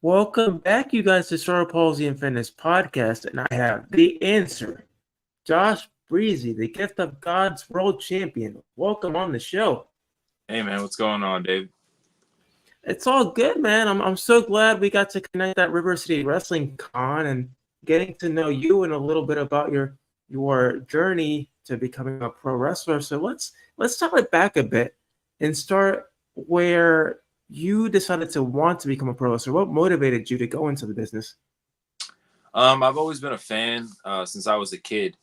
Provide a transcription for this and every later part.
Welcome back, you guys, to Cerebral Palsy and Fitness Podcast, and I have the answer. Josh Breezzy, the gift of God's world champion. Welcome on the show. Hey man, what's going on, Dave? It's all good, man. I'm so glad we got to connect at River City Wrestling Con and getting to know you and a little bit about your journey to becoming a pro wrestler. So let's talk it back a bit and start where you decided to want to become a pro wrestler. What motivated you to go into the business? I've always been a fan since I was a kid,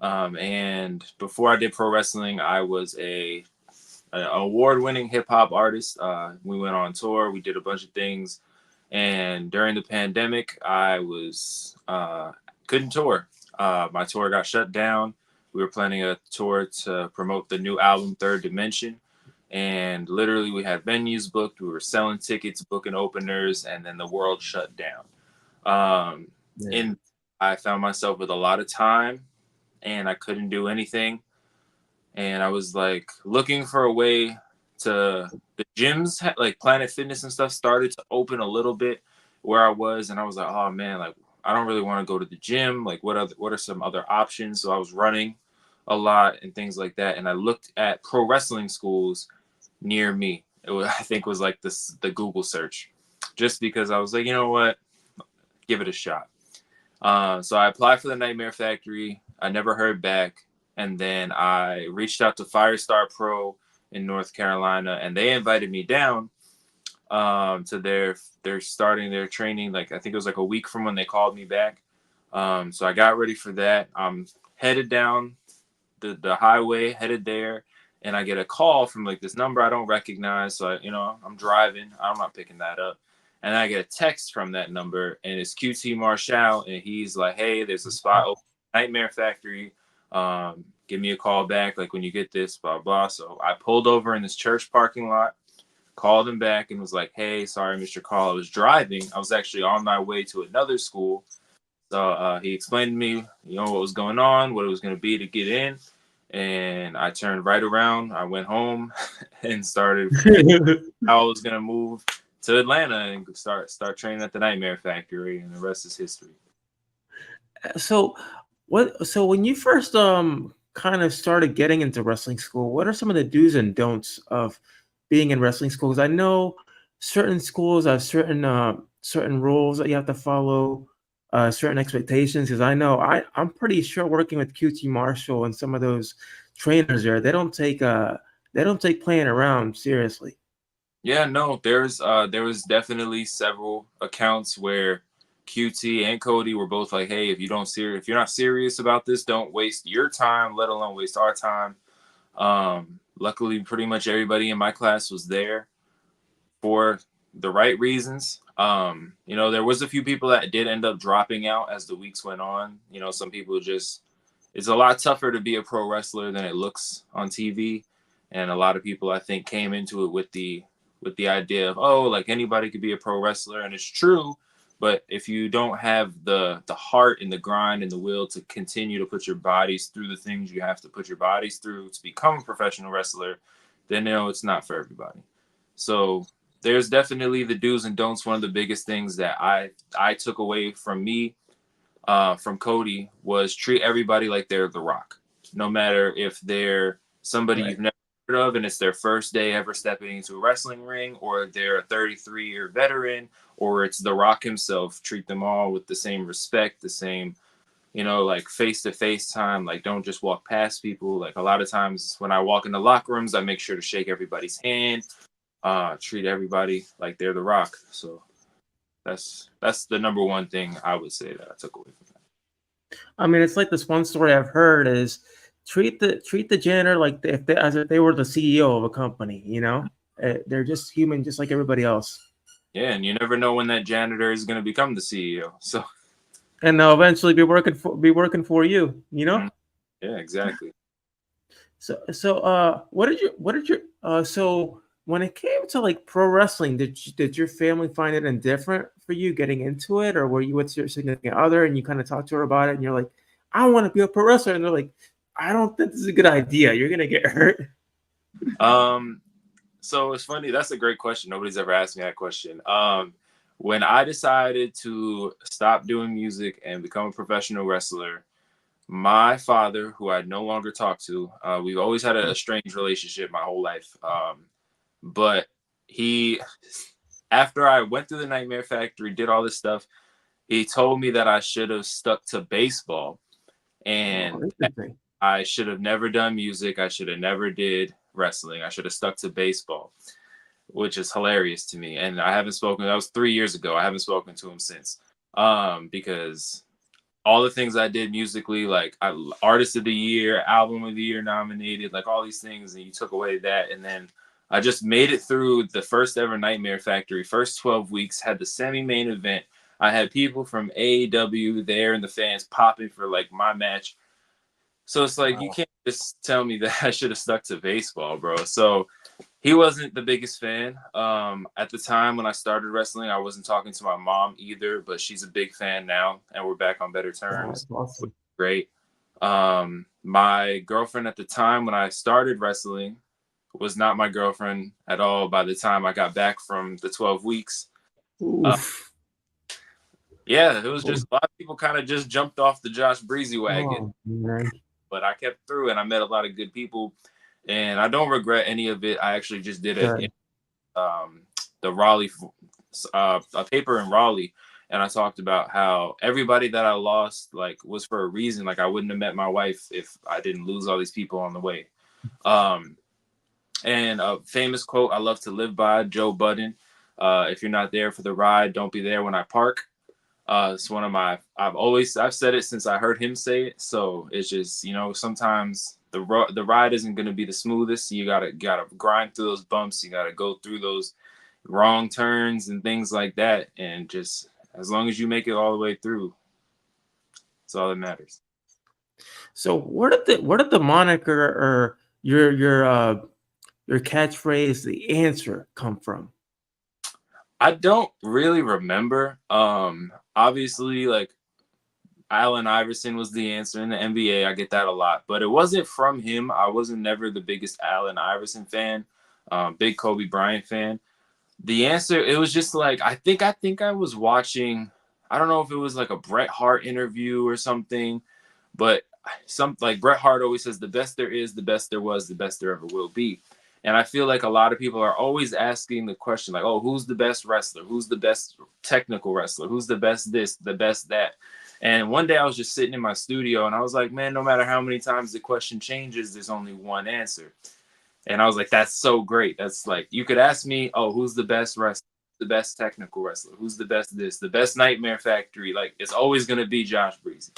and before I did pro wrestling, I was an award-winning hip hop artist. We went on tour, we did a bunch of things, and during the pandemic, I was couldn't tour. My tour got shut down. We were planning a tour to promote the new album, Third Dimension. And literally, we had venues booked. We were selling tickets, booking openers, and then the world shut down. And I found myself with a lot of time, and I couldn't do anything. And I was like looking for a way to. The gyms, like Planet Fitness and stuff, started to open a little bit where I was, and I was like, oh man, like I don't really want to go to the gym. Like what are some other options? So I was running a lot and things like that, and I looked at pro wrestling schools near me. I think was like the Google search, just because I was like, you know what, give it a shot. So I applied for the Nightmare Factory. I never heard back, and then I reached out to Firestar Pro in North Carolina, and they invited me down to they're starting their training. Like I think it was like a week from when they called me back. So I got ready for that. I'm headed down the highway, headed there. And I get a call from like this number I don't recognize. So, I'm driving. I'm not picking that up. And I get a text from that number, and it's QT Marshall. And he's like, hey, there's a spot open at Nightmare Factory. Give me a call back, like when you get this, blah, blah. So I pulled over in this church parking lot, called him back and was like, hey, sorry, Mr. Call. I was driving. I was actually on my way to another school. So he explained to me, what was going on, what it was going to be to get in. And I turned right around. I went home and started how I was gonna move to Atlanta and start training at the Nightmare Factory, and the rest is history. So so when you first kind of started getting into wrestling school, what are some of the do's and don'ts of being in wrestling schools? I know certain schools have certain rules that you have to follow, certain expectations. Because I know I'm pretty sure working with QT Marshall and some of those trainers there, they don't take playing around seriously. Yeah, no, there was definitely several accounts where QT and Cody were both like, hey, if you're not serious about this, don't waste your time, let alone waste our time. Luckily, pretty much everybody in my class was there for the right reasons. There was a few people that did end up dropping out as the weeks went on. Some people it's a lot tougher to be a pro wrestler than it looks on TV. And a lot of people, I think, came into it with the idea of, oh, like anybody could be a pro wrestler. And it's true. But if you don't have the heart and the grind and the will to continue to put your bodies through the things you have to put your bodies through to become a professional wrestler, then it's not for everybody. So there's definitely the do's and don'ts. One of the biggest things that I took away from me, from Cody, was treat everybody like they're The Rock. No matter if they're somebody you've never heard of and it's their first day ever stepping into a wrestling ring, or they're a 33-year veteran, or it's The Rock himself. Treat them all with the same respect, the same, like face-to-face time. Like, don't just walk past people. Like, a lot of times when I walk in the locker rooms, I make sure to shake everybody's hand. Treat everybody like they're The Rock. So that's the number one thing I would say that I took away from that. I mean, it's like this one story I've heard is treat the janitor like as if they were the CEO of a company. They're just human, just like everybody else. Yeah, and you never know when that janitor is going to become the CEO. So, and they'll eventually be working for you. Yeah, exactly. So what did you so when it came to like pro wrestling, did your family find it indifferent for you getting into it, or were you with your significant other and you kind of talked to her about it and you're like, I want to be a pro wrestler, and they're like, I don't think this is a good idea. You're gonna get hurt. So it's funny. That's a great question. Nobody's ever asked me that question. When I decided to stop doing music and become a professional wrestler, my father, who I no longer talk to, we've always had a strange relationship my whole life. But he, after I went through the Nightmare Factory, did all this stuff, he told me that I should have stuck to baseball, Oh, and interesting. I should have never done music. I should have never did wrestling. I should have stuck to baseball, which is hilarious to me. And I haven't spoken. That was 3 years ago. I haven't spoken to him since, because all the things I did musically, like artist of the year, album of the year nominated, like all these things, and you took away that, and then I just made it through the first ever Nightmare Factory. First 12 weeks, had the semi-main event. I had people from AEW there and the fans popping for like my match. So it's like you Wow. can't just tell me that I should have stuck to baseball, bro. So he wasn't the biggest fan. At the time when I started wrestling, I wasn't talking to my mom either, but she's a big fan now, and we're back on better Wow, terms. that's awesome. Great. My girlfriend at the time when I started wrestling was not my girlfriend at all by the time I got back from the 12 weeks. Uh, Oof. yeah, it was Oh, just a lot of people kind of just jumped off the Josh Breezzy wagon, oh, man. but I kept through and I met a lot of good people, and I don't regret any of it. I actually just did Good. the Raleigh, a paper in Raleigh, and I talked about how everybody that I lost like was for a reason. Like I wouldn't have met my wife if I didn't lose all these people on the way. Um, and a famous quote I love to live by, Joe Budden. If you're not there for the ride, don't be there when I park. It's one of my. I've said it since I heard him say it. So it's just sometimes the ride isn't going to be the smoothest. You gotta grind through those bumps. You gotta go through those wrong turns and things like that. And just as long as you make it all the way through, that's all that matters. So where did the moniker or your catchphrase, the answer, come from? I don't really remember. Obviously, like Allen Iverson was the answer in the NBA. I get that a lot, but it wasn't from him. I wasn't never the biggest Allen Iverson fan. Big Kobe Bryant fan. The answer, it was just like I think I was watching. I don't know if it was like a Bret Hart interview or something, but some like Bret Hart always says, the best there is, the best there was, the best there ever will be. And I feel like a lot of people are always asking the question, like, oh, who's the best wrestler? Who's the best technical wrestler? Who's the best this, the best that? And one day I was just sitting in my studio and I was like, man, no matter how many times the question changes, there's only one answer. And I was like, that's so great. That's like, you could ask me, oh, who's the best wrestler? The best technical wrestler? Who's the best this? The best Nightmare Factory? Like, it's always going to be Josh Breezzy,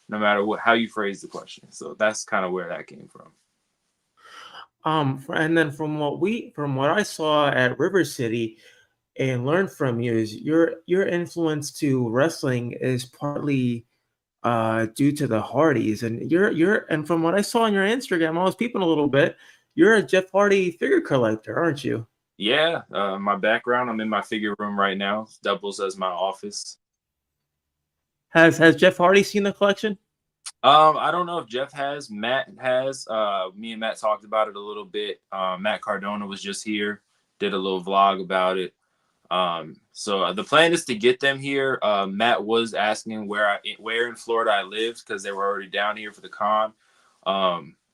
no matter how you phrase the question. So that's kind of where that came from. And then from what I saw at River City and learned from you is your influence to wrestling is partly due to the Hardys, and and from what I saw on your Instagram, I was peeping a little bit. You're a Jeff Hardy figure collector, aren't you? Yeah, my background, I'm in my figure room right now. Doubles as my office. Has Jeff Hardy seen the collection? I don't know if Jeff has. Matt has. Me and Matt talked about it a little bit. Matt Cardona was just here, did a little vlog about it. So the plan is to get them here. Matt was asking where in Florida I lived because they were already down here for the con.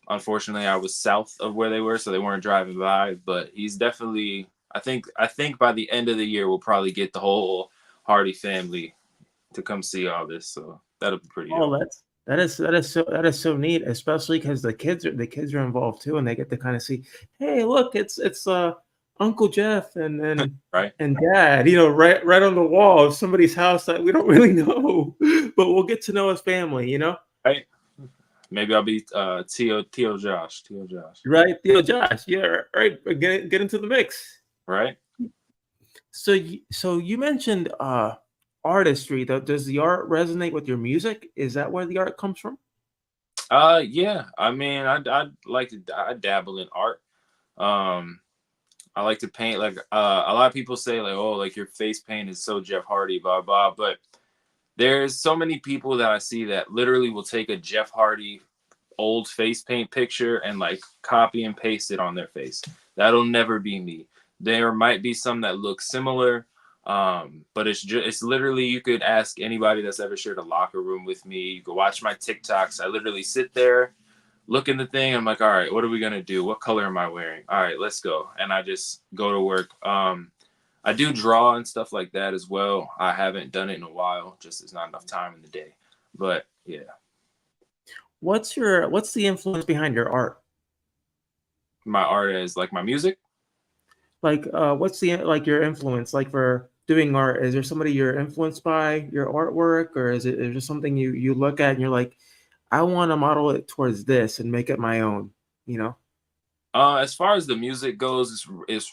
Unfortunately, I was south of where they were, so they weren't driving by. But he's definitely. I think by the end of the year we'll probably get the whole Hardy family to come see all this. So that'll be pretty dope. Oh, that is so neat, especially because the kids are involved too, and they get to kind of see, hey, look, it's Uncle Jeff Right. and Dad, right on the wall of somebody's house that we don't really know, but we'll get to know his family. Right. Maybe I'll be Tio Josh. Tio Josh. Right, Josh, yeah, right. Get into the mix. Right. So you mentioned artistry. Though, does the art resonate with your music? Is that where the art comes from? Yeah. I mean, I dabble in art. Um, I like to paint. Like a lot of people say, like, oh, like your face paint is so Jeff Hardy, blah blah. But there's so many people that I see that literally will take a Jeff Hardy old face paint picture and like copy and paste it on their face. That'll never be me. There might be some that look similar. But it's literally, you could ask anybody that's ever shared a locker room with me. You could watch my TikToks. I literally sit there, look in the thing. I'm like, all right, what are we gonna do? What color am I wearing? All right, let's go. And I just go to work. I do draw and stuff like that as well. I haven't done it in a while, just there's not enough time in the day. But yeah, What's the influence behind your art? my art is like my music. Like, what's the like your influence? Like for doing art, is there somebody you're influenced by your artwork, or is it just something you look at and you're like, I want to model it towards this and make it my own, you know? As far as the music goes, is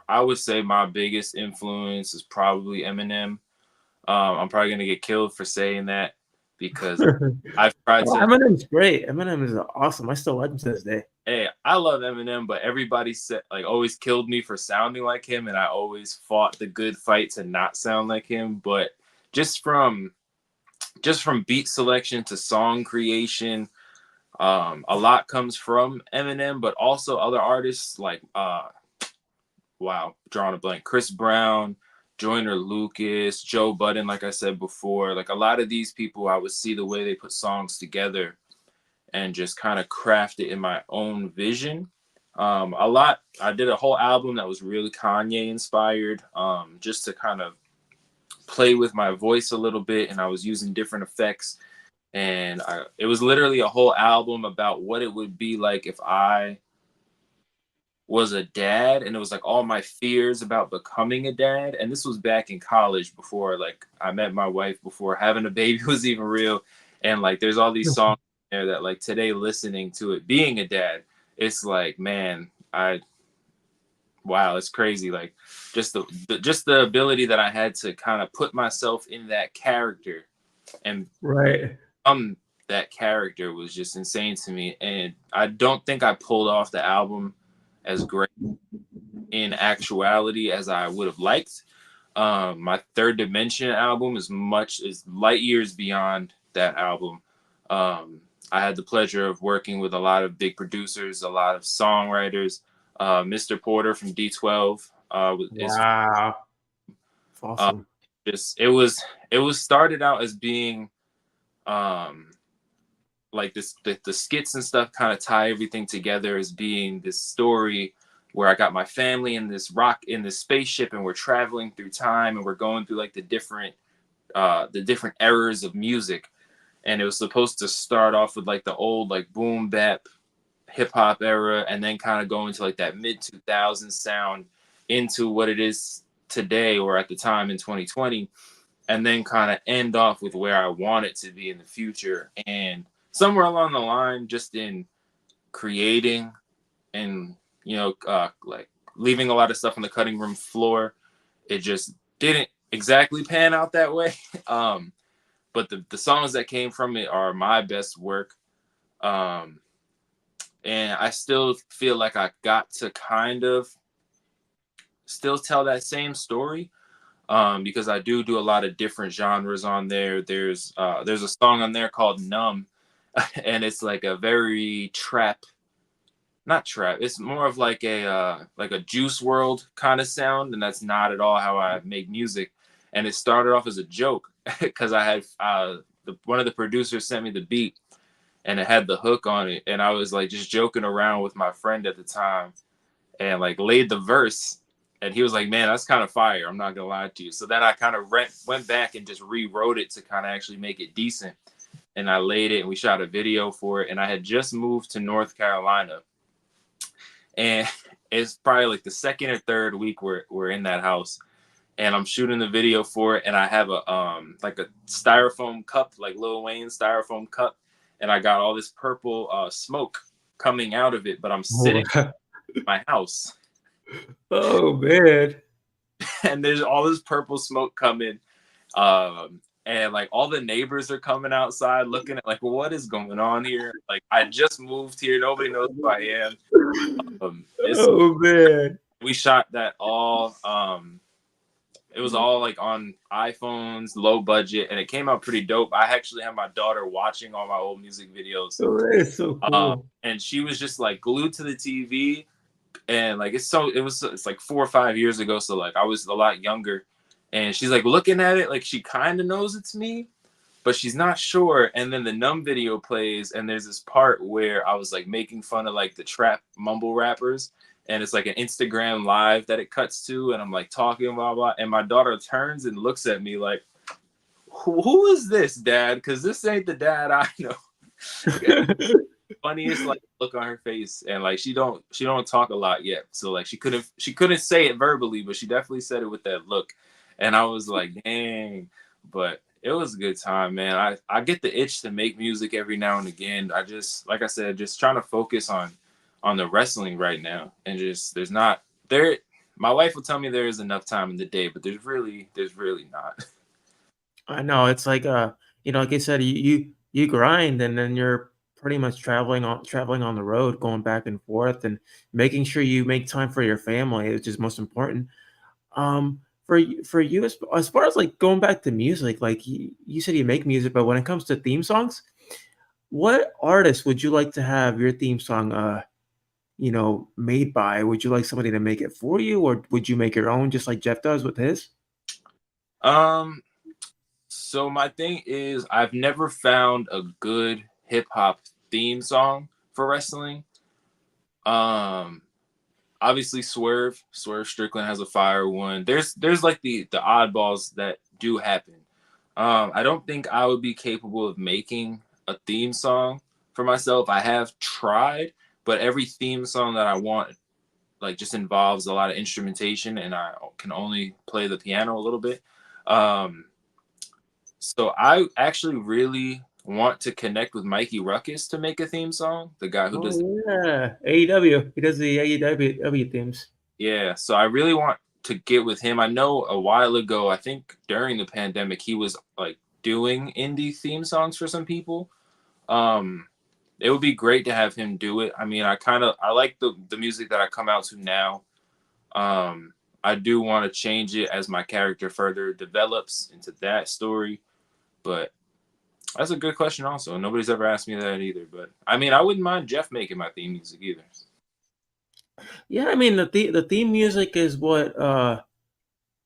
I would say my biggest influence is probably Eminem. I'm probably gonna get killed for saying that because I've tried Oh, to. Eminem's great. Eminem is awesome. I still like him to this day. Hey, I love Eminem, but everybody said like always killed me for sounding like him, and I always fought the good fight to not sound like him. But just from just from beat selection to song creation, a lot comes from Eminem, but also other artists like wow, drawing a blank, Chris Brown, Joyner Lucas, Joe Budden, like I said before. Like a lot of these people, I would see the way they put songs together and just kind of craft it in my own vision. A lot. I did a whole album that was really Kanye inspired, just to kind of play with my voice a little bit, and I was using different effects. And it was literally a whole album about what it would be like if I was a dad, and it was like all my fears about becoming a dad. And this was back in college before like I met my wife, before having a baby was even real. And like there's all these songs there that like today, listening to it, being a dad, it's like, man, I wow, it's crazy. Like just the ability that I had to kind of put myself in that character and Right. that character was just insane to me. And I don't think I pulled off the album as great in actuality as I would have liked. My Third Dimension album is light years beyond that album. I had the pleasure of working with a lot of big producers, a lot of songwriters. Mr. Porter from D12 is Wow. It's uh, awesome. just it was started out as being um, like the skits and stuff kind of tie everything together as being this story where I got my family in this spaceship, and we're traveling through time, and we're going through like the different eras of music. And it was supposed to start off with like the old like boom bap hip hop era, and then kind of go into like that mid 2000s sound into what it is today, or at the time in 2020, and then kind of end off with where I want it to be in the future. And somewhere along the line, just in creating and like leaving a lot of stuff on the cutting room floor, it just didn't exactly pan out that way. But the songs that came from it are my best work. Um, and I still feel like I got to kind of still tell that same story, because I do a lot of different genres on there. There's a song on there called Numb, and it's like a very not trap. It's more of like a Juice World kind of sound, and that's not at all how I make music. And it started off as a joke because I had one of the producers sent me the beat, and it had the hook on it, and I was like just joking around with my friend at the time, and like laid the verse, and he was like, "Man, that's kind of fire. I'm not gonna lie to you." So then I kind of went back and just rewrote it to kind of actually make it decent, and I laid it, and we shot a video for it. And I had just moved to North Carolina, and it's probably like the second or third week we're in that house, and I'm shooting the video for it, and I have a like a styrofoam cup, like Lil Wayne styrofoam cup, and I got all this purple smoke coming out of it, but I'm sitting in my house, Oh man. and there's all this purple smoke coming, and like all the neighbors are coming outside looking at like, what is going on here? Like I just moved here, nobody knows who I am. It's Oh man. We shot that all. It was all like on iPhones, low budget, and it came out pretty dope. I actually have my daughter watching all my old music videos, Oh, that is so cool. and she was just like glued to the TV. And like it's like 4 or 5 years ago, so like I was a lot younger, and she's like looking at it like she kind of knows it's me, but she's not sure. And then the Numb video plays, and there's this part where I was like making fun of like the trap mumble rappers, and it's like an Instagram live that it cuts to, and I'm like talking blah blah, and my daughter turns and looks at me like, who is this, Dad? Because this ain't the dad I know. Funniest like look on her face, and like she don't talk a lot yet, so like she couldn't say it verbally, but she definitely said it with that look, and I was like, dang. But it was a good time, man. I get the itch to make music every now and again. I just, like I said, just trying to focus on the wrestling right now, and just there's not there. My wife will tell me there is enough time in the day, but there's really not. I know it's like like I said, you grind and then you're pretty much traveling on the road, going back and forth and making sure you make time for your family, which is most important. For you as far as like going back to music, like you said you make music, but when it comes to theme songs, what artist would you like to have your theme song made by? Would you like somebody to make it for you, or would you make your own just like Jeff does with his? Um, so my thing is I've never found a good hip hop theme song for wrestling. Um, Obviously Swerve Strickland has a fire one. There's like the oddballs that do happen. I don't think I would be capable of making a theme song for myself. I have tried, but every theme song that I want like just involves a lot of instrumentation, and I can only play the piano a little bit. Um, so I actually really want to connect with Mikey Ruckus to make a theme song. The guy who does, Oh yeah, AEW. He does the AEW themes. yeah. So I really want to get with him. I know a while ago, I think during the pandemic, he was like doing indie theme songs for some people. Um, it would be great to have him do it. I mean, I like the music that I come out to now. I do want to change it as my character further develops into that story, but that's a good question also. Nobody's ever asked me that either, but I mean, I wouldn't mind Jeff making my theme music either. Yeah, I mean the theme music is what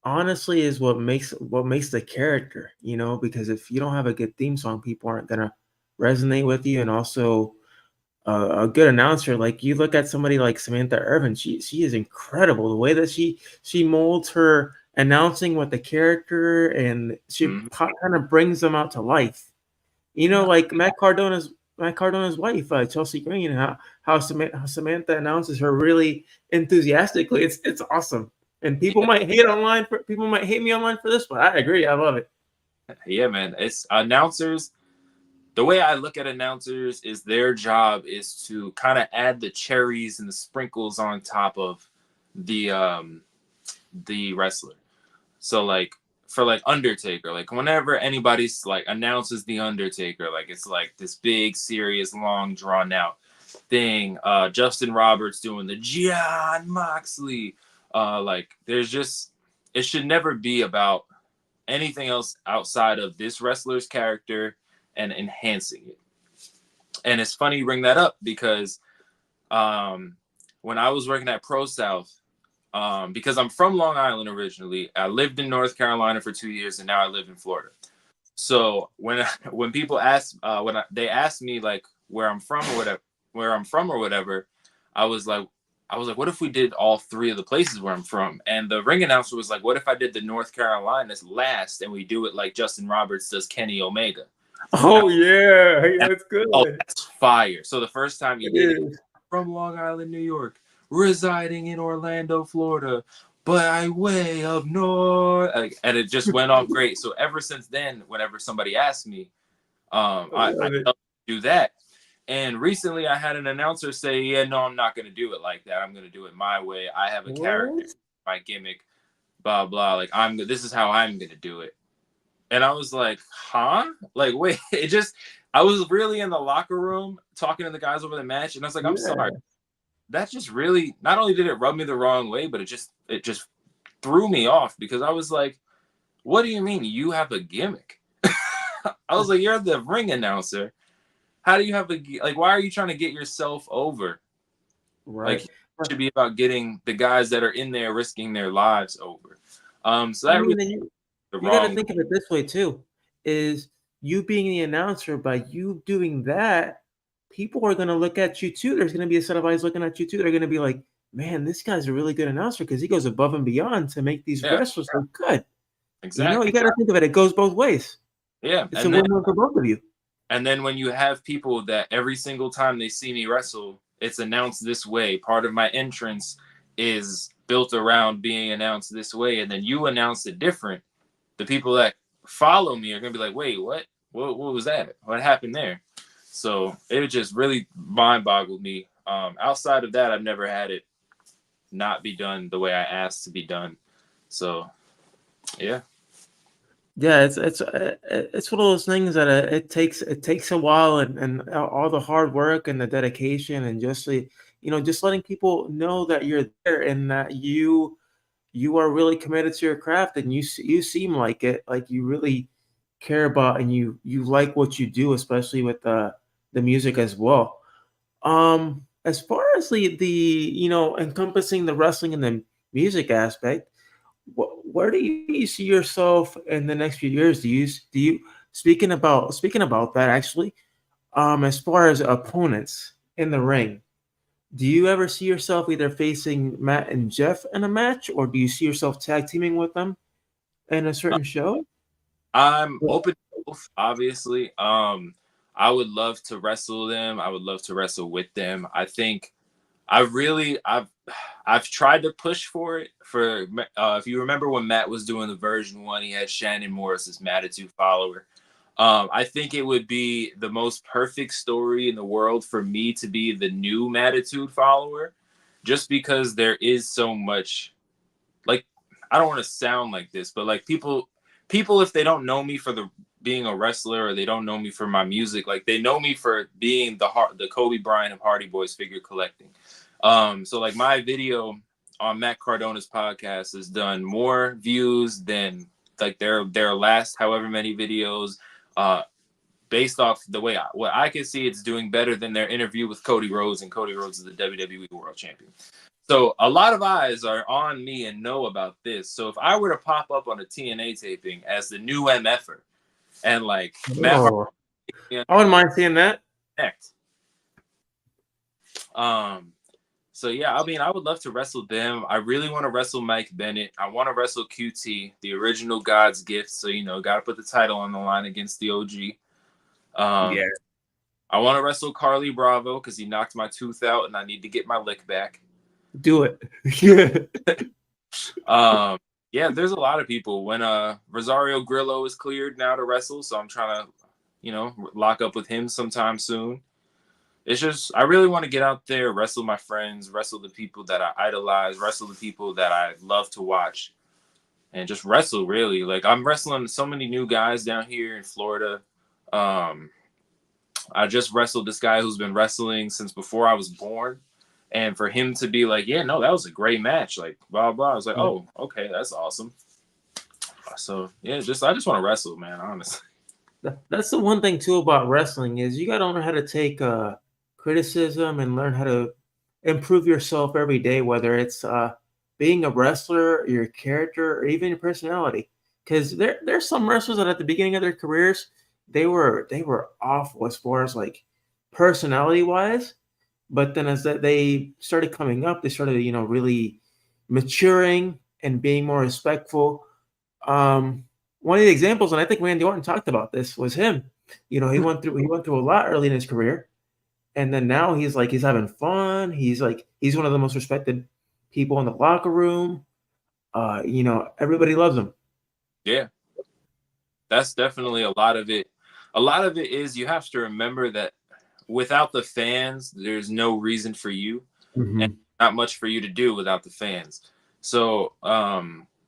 honestly is what makes the character, because if you don't have a good theme song, people aren't gonna resonate with you. And also a good announcer, like you look at somebody like Samantha Irvin, she is incredible. The way that she molds her announcing with the character, and she Mhm. kind of brings them out to life. Like Matt Cardona's wife, Chelsea Green, how Samantha announces her really enthusiastically. It's awesome. And people might hate me online for this, but I agree. I love it. Yeah, man. It's announcers. The way I look at announcers is their job is to kind of add the cherries and the sprinkles on top of the wrestler. So like for like Undertaker, like whenever anybody's like announces the Undertaker, like it's like this big, serious, long, drawn out thing. Justin Roberts doing the John Moxley. Like there's just it should never be about anything else outside of this wrestler's character and enhancing it. And it's funny you bring that up because um, when I was working at Pro South, because I'm from Long Island originally, I lived in North Carolina for 2 years, and now I live in Florida. So when people ask they ask me like where I'm from or whatever, I was like what if we did all three of the places where I'm from? And the ring announcer was like, what if I did the North Carolina's last and we do it like Justin Roberts does Kenny Omega? Oh yeah, yeah, And, that's oh, good. that's fire. So the first time he It did it, is. from Long Island, New York, residing in Orlando, Florida, by way of North, and it just went off great. So ever since then, whenever somebody asks me, I I love it. tell them to do that. And recently, I had an announcer say, "Yeah, no, I'm not going to do it like that. I'm going to do it my way. I have a character, What? my gimmick, blah blah. Like this is how I'm going to do it." And I was like, "Huh? Like, wait." I was really in the locker room talking to the guys over the match, and I was like, "I'm sorry. Yeah. That just really not only did it rub me the wrong way, but it just threw me off because I was like, what do you mean you have a gimmick?" I was like, you're the ring announcer. How do you have like? Why are you trying to get yourself over? Like, Right. it should be about getting the guys that are in there risking their lives over. So I that really mean, the You got to wrong. think of it this way too, is you being the announcer, by you doing that, people are going to look at you too. There's going to be a set of eyes looking at you too. They're going to be like, man, this guy's a really good announcer because he goes above and beyond to make these Yeah, wrestlers look good. You know, you exactly. got to think of it. It goes both ways. Yeah, It's a win-win for both of you. and then when you have people that every single time they see me wrestle, it's announced this way. Part of my entrance is built around being announced this way, and then you announce it different. The people that follow me are gonna be like, "Wait, what? What was that? What happened there?" So it just really mind boggled me. Outside of that, I've never had it not be done the way I asked to be done. So yeah, Yeah, it's one of those things that it takes a while, and all the hard work and the dedication, and just just letting people know that you're there and that you are really committed to your craft, and you seem like it, like you really care about, and you like what you do, especially with the music as well. As far as the encompassing the wrestling and the music aspect, where do you see yourself in the next few years? Do you speaking about that actually? As far as opponents in the ring, do you ever see yourself either facing Matt and Jeff in a match, or do you see yourself tag teaming with them in a certain show? I'm open to both, obviously. I would love to wrestle them. I would love to wrestle with them. I think I've tried to push for it. For if you remember when Matt was doing the version one, he had Shannon Morris as Matitude follower. I think it would be the most perfect story in the world for me to be the new Matitude follower, just because there is so much, like, I don't want to sound like this, but like people if they don't know me for the being a wrestler, or they don't know me for my music, like they know me for being the Kobe Bryant of Hardy Boys figure collecting. So like my video on Matt Cardona's podcast has done more views than like their last however many videos. Based off the way what I can see, it's doing better than their interview with Cody Rhodes, and Cody Rhodes is the WWE World Champion. So a lot of eyes are on me and know about this. So if I were to pop up on a TNA taping as the new MFer, and like Matt Oh, Hardy I wouldn't mind seeing that. connect, um, so yeah, I mean, I would love to wrestle them. I really want to wrestle Mike Bennett. I want to wrestle QT, the original God's gift. So got to put the title on the line against the OG. Yeah, I want to wrestle Carly Bravo because he knocked my tooth out, and I need to get my lick back. do it. Yeah. Yeah, there's a lot of people. When Rosario Grillo is cleared now to wrestle, so I'm trying to, lock up with him sometime soon. It's just I really want to get out there, wrestle my friends, wrestle the people that I idolize, wrestle the people that I love to watch, and just wrestle really. Like I'm wrestling so many new guys down here in Florida. Um, I just wrestled this guy who's been wrestling since before I was born. And for him to be like, yeah, no, that was a great match, like blah blah. I was like, oh, okay, that's awesome. So yeah, I just want to wrestle, man. Honestly. That's the one thing too about wrestling, is you got to learn how to take criticism and learn how to improve yourself every day, whether it's being a wrestler, your character, or even your personality. Because there's some wrestlers that at the beginning of their careers they were awful as far as like personality wise, but then as that they started coming up, they started really maturing and being more respectful. One of the examples, and I think Randy Orton talked about this, was him. He went through a lot early in his career, and then now he's having fun. He's one of the most respected people in the locker room. Everybody loves him. Yeah, that's definitely a lot of it. A lot of it is you have to remember that without the fans, there's no reason for you, and Mhm. not much for you to do without the fans. So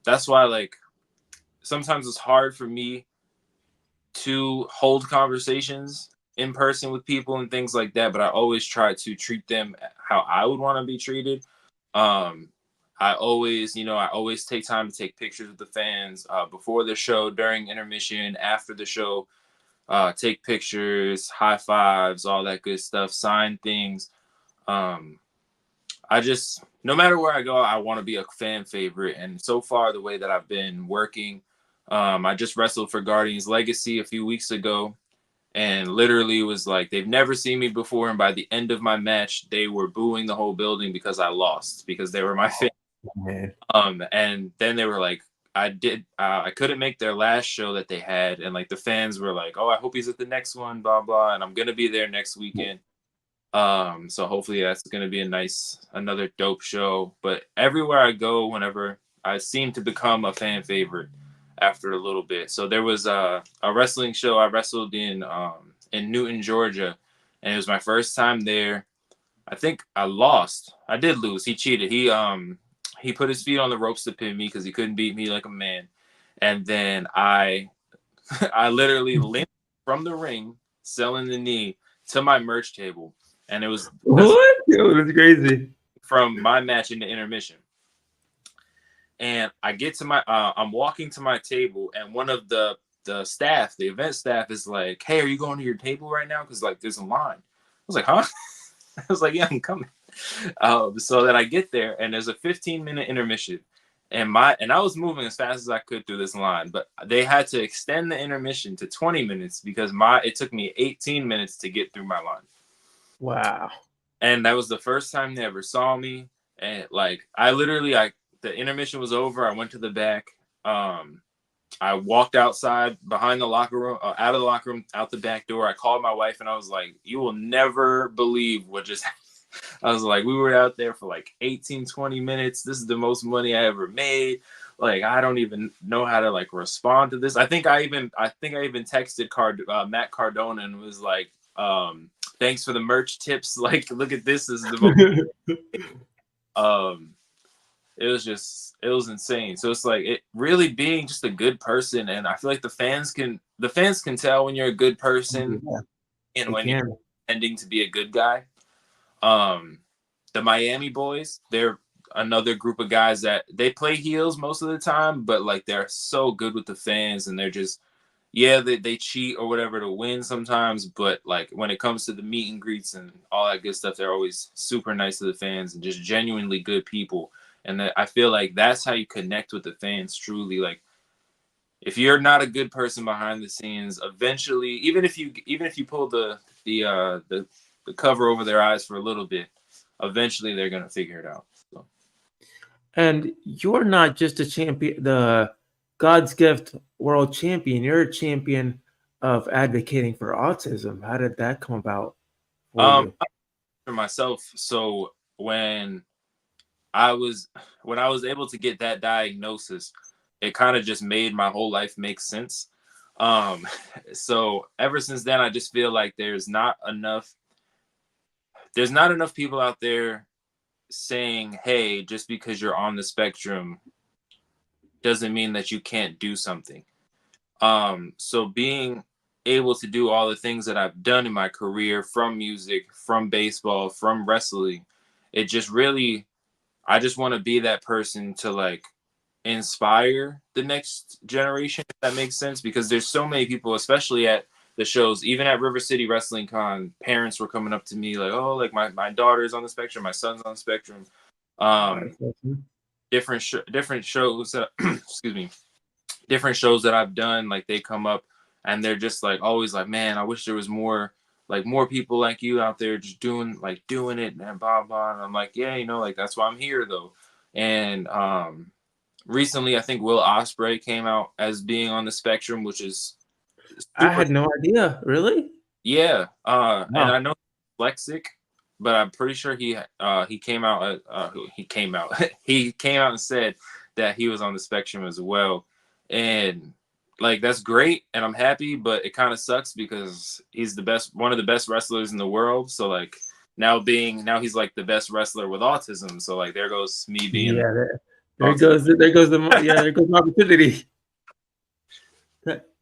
that's why like sometimes it's hard for me to hold conversations in person with people and things like that, but I always try to treat them how I would want to be treated. Um, I always take time to take pictures with the fans before the show, during intermission, after the show. Take pictures, high fives, all that good stuff, sign things. Um, I no matter where I go, I want to be a fan favorite. And so far, the way that I've been working I just wrestled for Guardians Legacy a few weeks ago, and literally was like they've never seen me before, and by the end of my match, they were booing the whole building because I lost because they were my fans. Man. And then they were like, I couldn't make their last show that they had, and like the fans were like, oh, I hope he's at the next one, blah blah, and I'm gonna be there next weekend. So hopefully that's gonna be another dope show. But everywhere I go, whenever I seem to become a fan favorite after a little bit. So there was a wrestling show I wrestled in Newton, Georgia, and it was my first time there. I think I lost. I did lose. He cheated. He put his feet on the ropes to pin me because he couldn't beat me like a man. And then I I literally limped from the ring, selling the knee to my merch table. And it was What? Yo, that's crazy. from my match in the intermission. And I get to my I'm walking to my table, and one of the staff, the event staff, is like, hey, are you going to your table right now? Because like there's a line. I was like, huh? I was like, yeah, I'm coming. So that I get there, and there's a 15-minute intermission, and I was moving as fast as I could through this line, but they had to extend the intermission to 20 minutes because it took me 18 minutes to get through my line. Wow. And that was the first time they ever saw me. And like the intermission was over. I went to the back. I walked outside behind the locker room, out of the locker room, out the back door. I called my wife and I was like, you will never believe what just happened. I was like, we were out there for like 18, 20 minutes. This is the most money I ever made. Like, I don't even know how to like respond to this. I think I even texted Matt Cardona and was like, thanks for the merch tips. Like, look at this. This is the most. It was insane. So it's like it really being just a good person, and I feel like the fans can tell when you're a good person, Yeah, and when you're ending to be a good guy. The Miami boys, they're another group of guys that they play heels most of the time, but like they're so good with the fans, and they're just they cheat or whatever to win sometimes, but like when it comes to the meet and greets and all that good stuff, they're always super nice to the fans and just genuinely good people. And I feel like that's how you connect with the fans truly. Like if you're not a good person behind the scenes, eventually, even if you pull the cover over their eyes for a little bit, eventually they're gonna figure it out. So. And you're not just a champion, the God's gift world champion. You're a champion of advocating for autism. How did that come about for you? For myself, so when I was able to get that diagnosis, it kind of just made my whole life make sense. So ever since then, I just feel like there's not enough people out there saying, hey, just because you're on the spectrum doesn't mean that you can't do something. So being able to do all the things that I've done in my career, from music, from baseball, from wrestling, it just really, I just want to be that person to like inspire the next generation, if that makes sense, because there's so many people, especially at the shows, even at River City Wrestling Con, parents were coming up to me like, oh, like my daughter's on the spectrum, my son's on the spectrum. Different shows excuse me, different shows that I've done, like they come up and they're just like always like, man, I wish there was more people like you out there just doing it and blah blah. And I'm like, yeah, like that's why I'm here though. And recently I think Will Ospreay came out as being on the spectrum, which is I had no idea. Really? Yeah. Wow. And I know he's dyslexic, but I'm pretty sure he came out he came out he came out and said that he was on the spectrum as well. And like that's great and I'm happy, but it kind of sucks because he's one of the best wrestlers in the world. So like now he's like the best wrestler with autism. So like there goes me being there goes the opportunity.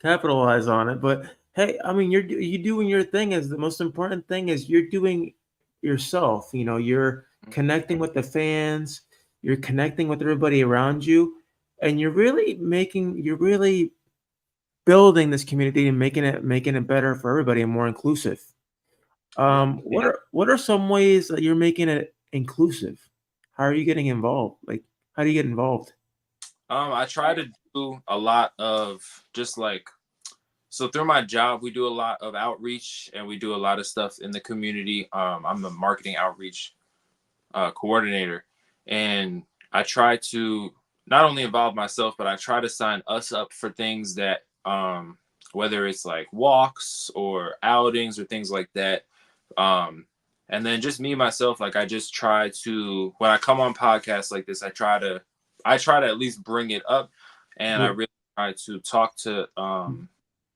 Capitalize on it. But hey, I mean, you doing your thing is the most important thing. Is you're doing yourself. You're connecting with the fans. You're connecting with everybody around you, and you're really building this community and making it better for everybody and more inclusive. What are some ways that you're making it inclusive? How are you getting involved? Like, how do you get involved? I try to do a lot of just like, so through my job, we do a lot of outreach and we do a lot of stuff in the community. I'm the marketing outreach coordinator, and I try to not only involve myself, but I try to sign us up for things that, whether it's like walks or outings or things like that. Um, and then just me myself, like I just try to, when I come on podcasts like this, I try to at least bring it up, and I Yeah. really try to talk to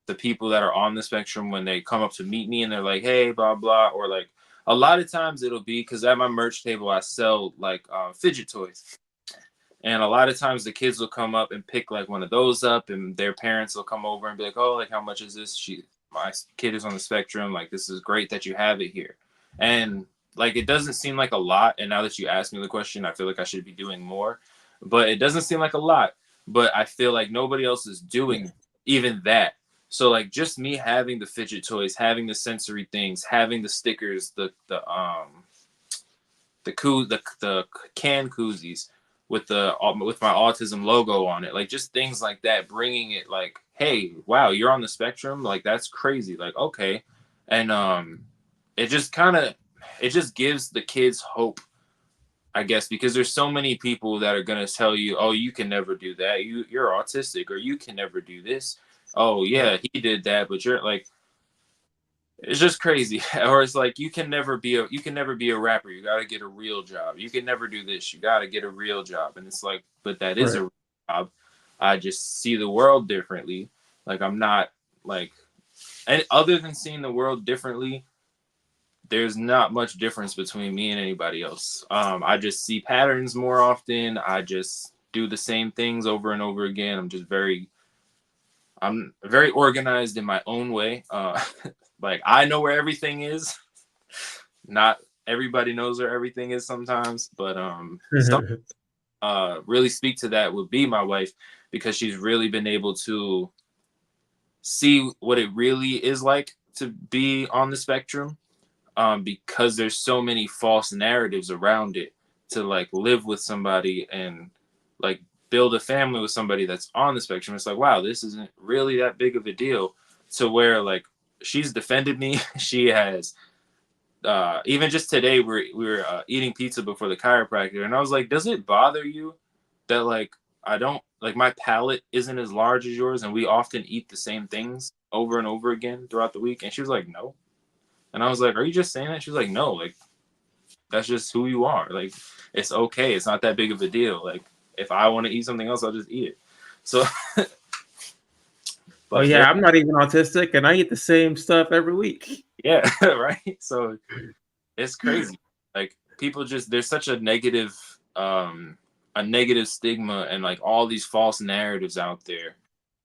the people that are on the spectrum when they come up to meet me and they're like, hey, blah blah, or like a lot of times it'll be because at my merch table I sell like fidget toys, and a lot of times the kids will come up and pick like one of those up, and their parents will come over and be like, oh, like how much is this? My kid is on the spectrum. Like this is great that you have it here, and like it doesn't seem like a lot. And now that you asked me the question, I feel like I should be doing more, but it doesn't seem like a lot. But I feel like nobody else is doing even that. So like just me having the fidget toys, having the sensory things, having the stickers, the can koozies with my autism logo on it, like just things like that, bringing it like, hey, wow, you're on the spectrum, like that's crazy, like okay, and it just kind of, it just gives the kids hope, I guess, because there's so many people that are gonna tell you, oh, you can never do that, you're autistic, or you can never do this. Oh Right. yeah, he did that, but you're like, it's just crazy. Or it's like you can never be a rapper, you got to get a real job, you can never do this, you got to get a real job. And it's like, but that is Right. a real job. I just see the world differently. Like I'm not like, and other than seeing the world differently, there's not much difference between me and anybody else. I just see patterns more often, I just do the same things over and over again. I'm very organized in my own way. Like I know where everything is. Not everybody knows where everything is sometimes, but some really speak to that would be my wife, because she's really been able to see what it really is like to be on the spectrum. Because there's so many false narratives around it, to like live with somebody and like build a family with somebody that's on the spectrum. It's like, wow, this isn't really that big of a deal. To where like she's defended me. She has even just today we were eating pizza before the chiropractor, and I was like, does it bother you that like I don't like my palate isn't as large as yours, and we often eat the same things over and over again throughout the week? And she was like, no. And I was like, are you just saying that? She was like, no, like that's just who you are. Like it's okay. It's not that big of a deal. Like if I want to eat something else, I'll just eat it. So, Oh but there, yeah, I'm not even autistic, and I eat the same stuff every week. yeah, right. So it's crazy. Like people just, there's such a negative stigma and like all these false narratives out there.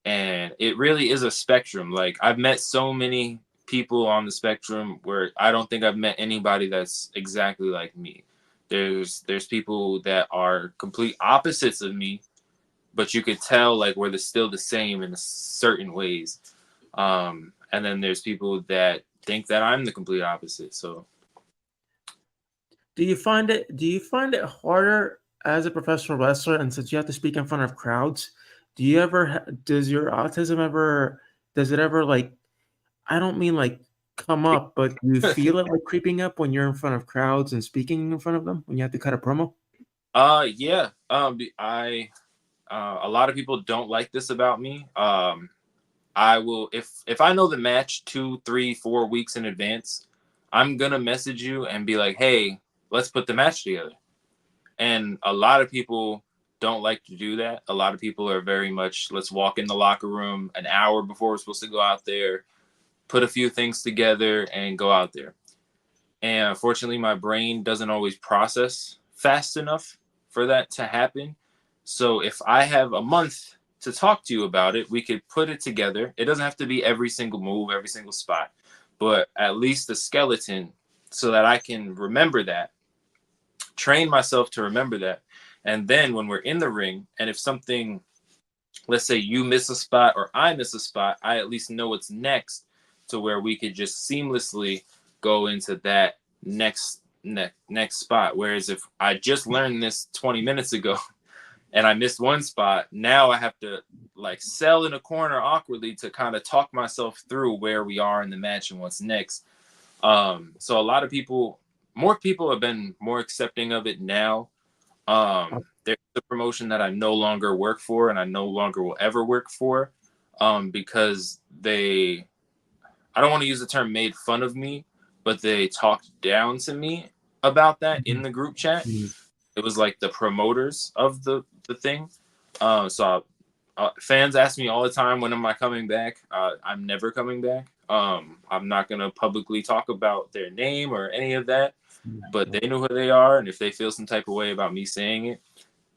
And it really is a spectrum. Like I've met so many people on the spectrum where I don't think I've met anybody that's exactly like me. There's people that are complete opposites of me, but you could tell like we're still the same in certain ways. And then there's people that think that I'm the complete opposite. So Do you find it harder as a professional wrestler, and since you have to speak in front of crowds, do you ever does your autism ever does it ever like I don't mean like come up, but do you feel it like creeping up when you're in front of crowds and speaking in front of them when you have to cut a promo? yeah. I A lot of people don't like this about me. I will, if I know the match 2, 3, 4 weeks in advance, I'm gonna message you and be like, hey, let's put the match together. And a lot of people don't like to do that. A lot of people are very much, let's walk in the locker room an hour before we're supposed to go out there, put a few things together and go out there. And unfortunately, my brain doesn't always process fast enough for that to happen. So if I have a month to talk to you about it, we could put it together. It doesn't have to be every single move, every single spot, but at least the skeleton, so that I can remember that, train myself to remember that. And then when we're in the ring, and if something, let's say you miss a spot or I miss a spot, I at least know what's next, to where we could just seamlessly go into that next spot. Whereas if I just learned this 20 minutes ago, and I missed one spot. Now I have to like sell in a corner awkwardly to kind of talk myself through where we are in the match and what's next. So a lot of people, more people have been more accepting of it now. There's a promotion that I no longer work for and I no longer will ever work for, because I don't want to use the term made fun of me, but they talked down to me about that in the group chat. Mhm. It was like the promoters of the thing. So fans ask me all the time, when am I coming back? I'm never coming back. I'm not going to publicly talk about their name or any of that, but they know who they are. And if they feel some type of way about me saying it,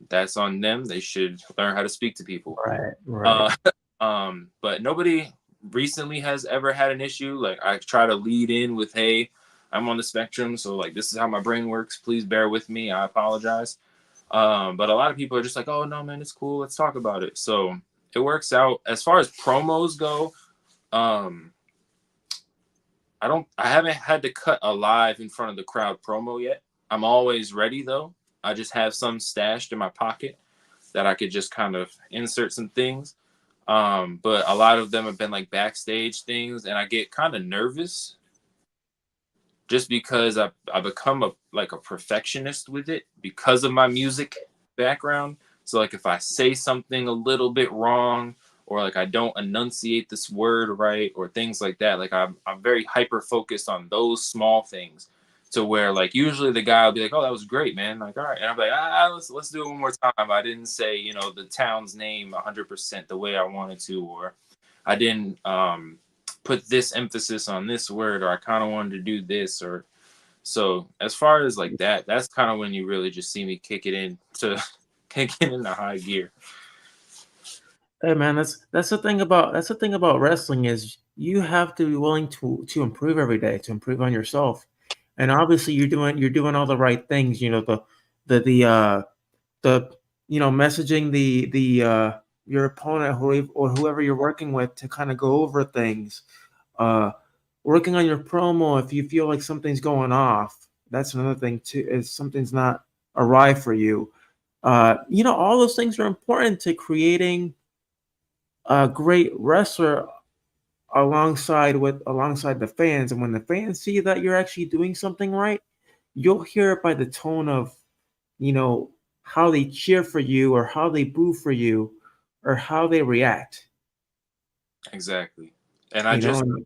that's on them. They should learn how to speak to people. Right, right. Uh, but nobody recently has ever had an issue. Like I try to lead in with, hey, I'm on the spectrum, so like this is how my brain works. Please bear with me. I apologize. But a lot of people are just like, oh no, man, it's cool. Let's talk about it. So it works out. As far as promos go, um, I haven't had to cut a live in front of the crowd promo yet. I'm always ready though. I just have some stashed in my pocket that I could just kind of insert some things. But a lot of them have been like backstage things, and I get kind of nervous just because I become a perfectionist with it because of my music background. So like if I say something a little bit wrong, or like I don't enunciate this word right, or things like that, like I'm very hyper focused on those small things, to where like usually the guy will be like, oh, that was great, man, like all right, and I'm like, let's do it one more time. I didn't say, the town's name 100% the way I wanted to, or I didn't put this emphasis on this word, or I kind of wanted to do this. Or so as far as like that, that's kind of when you really just see me kick it into high gear. Hey man, that's the thing about wrestling is you have to be willing to improve every day, to improve on yourself. And obviously you're doing all the right things, the the messaging your opponent or whoever you're working with to kind of go over things. Uh Working on your promo if you feel like something's going off. That's another thing too, is something's not awry for you. All those things are important to creating a great wrestler alongside the fans. And when the fans see that you're actually doing something right, you'll hear it by the tone of, you know, how they cheer for you or how they boo for you or how they react. Exactly. And You know,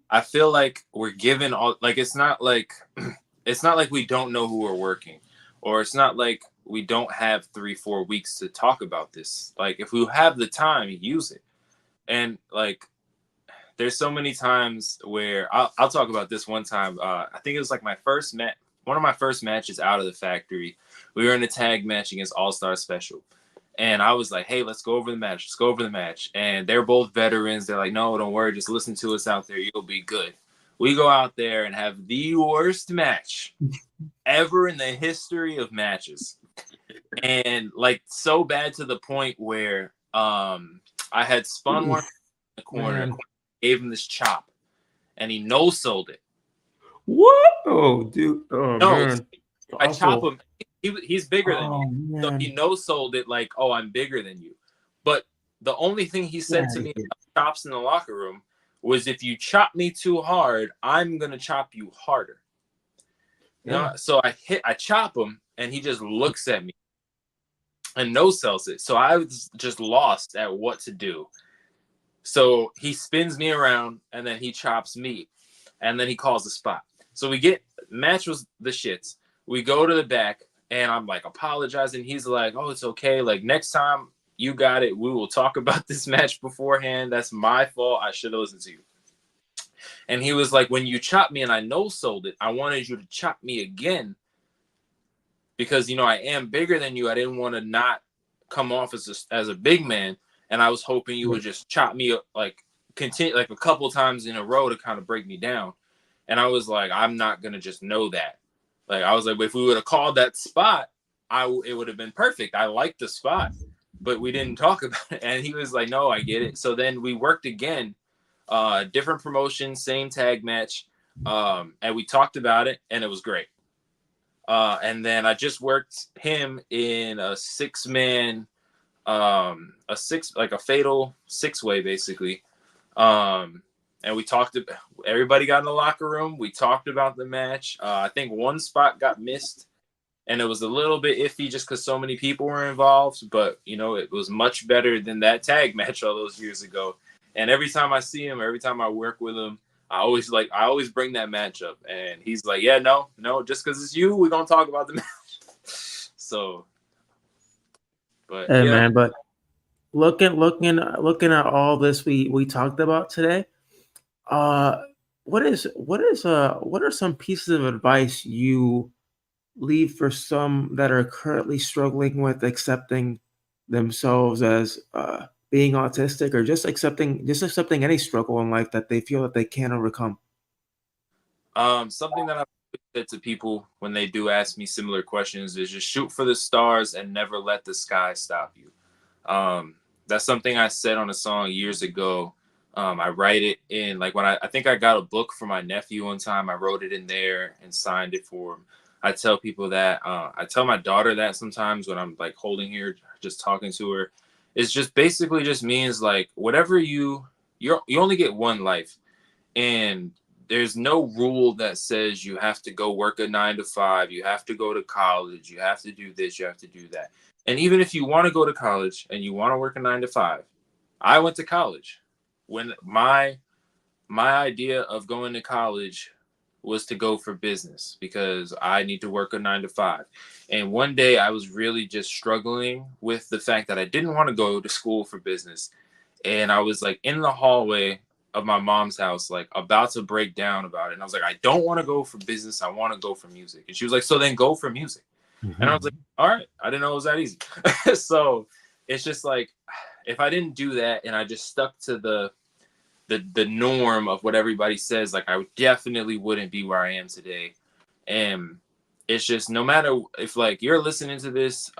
I feel like we're given all, like it's not like it's not like we don't know who we're working, or it's not like we don't have 3-4 weeks to talk about this. Like if we have the time, use it. And like there's so many times where I'll talk about this one time. I think it was like one of my first matches out of the factory. We were in a tag match against All Star Special, and I was like, "Hey, let's go over the match. Let's go over the match." And they're both veterans. They're like, "No, don't worry. Just listen to us out there. You'll be good." We go out there and have the worst match ever in the history of matches, and like so bad to the point where I had spun one in the corner, man, gave him this chop, and he no sold it. what? Oh, dude. Oh No, man, it's I chop awful. him. He's bigger than me, Oh so he man, no sold it like, "Oh, I'm bigger than you." But the only thing he get said out to of me here. about chops in the locker room was, "If you chop me too hard, I'm gonna chop you harder." Yeah. So I chop him, and he just looks at me and no sells it. So I was just lost at what to do. So he spins me around, and then he chops me, and then he calls the spot. So match was the shits. We go to the back, and I'm like apologizing. He's like, "Oh, it's okay. Like next time, you got it. We will talk about this match beforehand. That's my fault. I should have listened to you." And he was like, "When you chopped me and I no sold it, I wanted you to chop me again because I am bigger than you. I didn't want to not come off as a big man, and I was hoping you Yeah. would just chop me up like continue like a couple times in a row to kind of break me down." And I was like, "I'm not gonna just know that." Like I was like, if we would have called that spot, it would have been perfect. I liked the spot, but we didn't talk about it. And he was like, "No, I get it." So then we worked again, different promotion, same tag match, and we talked about it, and it was great. And then I just worked him in a 6-man, like a fatal 6-way basically. And we talked about, everybody got in the locker room. We talked about the match. I think one spot got missed, and it was a little bit iffy just because so many people were involved. But it was much better than that tag match all those years ago. And every time I see him, every time I work with him, I always bring that match up, and he's like, "Yeah, no, just because it's you, we're gonna talk about the match." So, but Hey yeah. man, but looking at all this we talked about today, uh, what are some pieces of advice you leave for some that are currently struggling with accepting themselves as being autistic, or just accepting any struggle in life that they feel that they can't overcome? Something that I've said to people when they do ask me similar questions is just shoot for the stars and never let the sky stop you. That's something I said on a song years ago. I write it in, like, when I think I got a book for my nephew one time. I wrote it in there and signed it for him. I tell people that. I tell my daughter that sometimes when I'm like holding her, just talking to her. It's just basically just means like whatever you only get one life, and there's no rule that says you have to go work a 9 to 5, you have to go to college, you have to do this, you have to do that. And even if you want to go to college and you want to work a 9 to 5, I went to college. When my idea of going to college was to go for business because I need to work a 9 to 5. And one day I was really just struggling with the fact that I didn't want to go to school for business, and I was like in the hallway of my mom's house, like about to break down about it. And I was like, I don't want to go for business. I want to go for music. And she was like, so then go for music. And I was like, all right, I didn't know it was that easy. So it's just like, if I didn't do that and I just stuck to the norm of what everybody says, like I definitely wouldn't be where I am today. And it's just, no matter if like you're listening to this,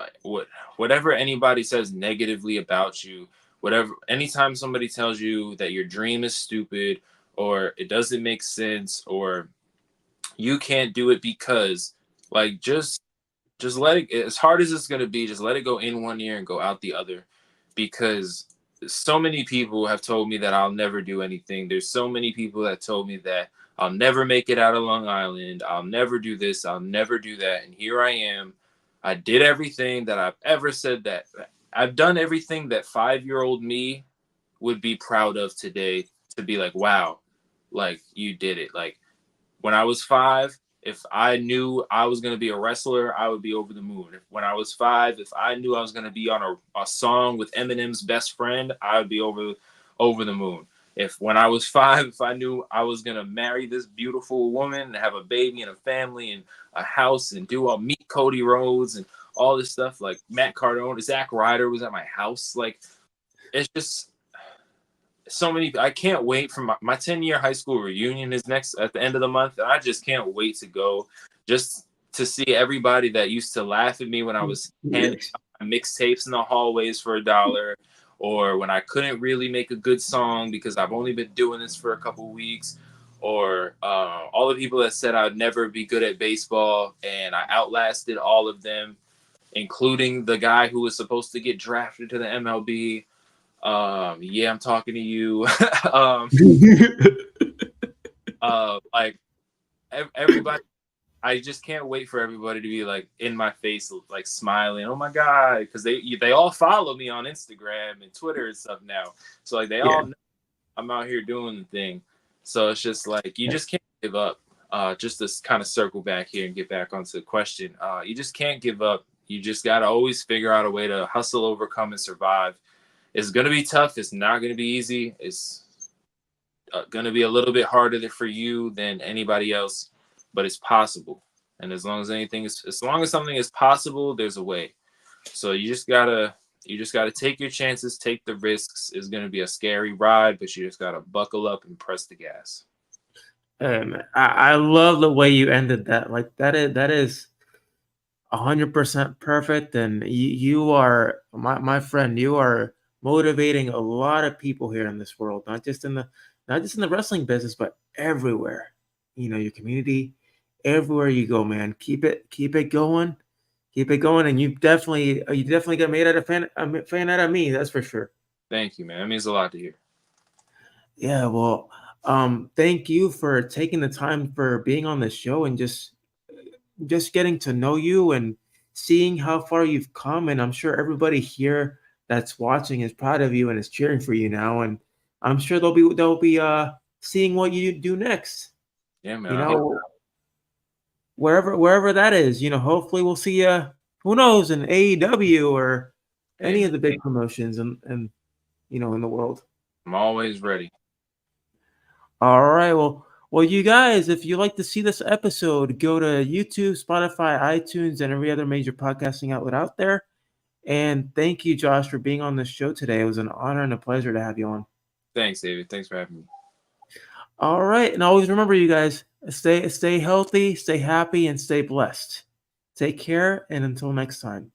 whatever anybody says negatively about you, whatever, anytime somebody tells you that your dream is stupid or it doesn't make sense or you can't do it because, like, just let it, as hard as it's going to be, just let it go in one ear and go out the other, because so many people have told me that I'll never do anything. There's so many people that told me that I'll never make it out of Long Island, I'll never do this, I'll never do that, and here I am. I did everything that I've ever said, that I've done everything that 5-year-old me would be proud of today, to be like, wow, like you did it. Like, when I was 5, if I knew I was going to be a wrestler, I would be over the moon. When I was 5, if I knew I was going to be on a song with Eminem's best friend, I would be over the moon. If when I was 5, if I knew I was going to marry this beautiful woman and have a baby and a family and a house and meet Cody Rhodes and all this stuff, like Matt Cardone, Zack Ryder was at my house. Like, it's just so many. I can't wait for my 10-year high school reunion is next at the end of the month, and I just can't wait to go, just to see everybody that used to laugh at me when I was handing Yes. out my mixtapes in the hallways for $1, or when I couldn't really make a good song because I've only been doing this for a couple weeks, or all the people that said I'd never be good at baseball and I outlasted all of them, including the guy who was supposed to get drafted to the MLB. Yeah, I'm talking to you. um, like everybody, I just can't wait for everybody to be like in my face, like smiling. Oh my god, because they all follow me on Instagram and Twitter and stuff now. So like they Yeah. all know I'm out here doing the thing. So it's just like you just can't give up. Just to kind of circle back here and get back onto the question. You just can't give up. You just gotta always figure out a way to hustle, overcome, and survive. It's gonna be tough. It's not gonna be easy. It's going to be a little bit harder for you than anybody else, but it's possible. And as long as something is possible, there's a way. So you just gotta take your chances, take the risks. It's going to be a scary ride, but you just gotta buckle up and press the gas. I love the way you ended that. Like that is 100% perfect, and you are my friend. You are motivating a lot of people here in this world, not just in the wrestling business, but everywhere. Your community. everywhere you go, man. Keep it going. Keep it going, and you definitely got made out a fan out of me. That's for sure. Thank you, man. That means a lot to hear. Yeah, well, thank you for taking the time for being on the show and just getting to know you and seeing how far you've come. And I'm sure everybody here that's watching is proud of you and is cheering for you now. And I'm sure they'll be seeing what you do next. Yeah, man. You I hope. know, wherever that is. Hopefully we'll see you. Who knows, in AEW or Hey, any man. of the big promotions and in the world. I'm always ready. All right. Well, you guys, if you like to see this episode, go to YouTube, Spotify, iTunes, and every other major podcasting outlet out there. And thank you, Josh, for being on the show today. It was an honor and a pleasure to have you on. Thanks, David. Thanks for having me. All right. And always remember, you guys, stay healthy, stay happy, and stay blessed. Take care. And until next time.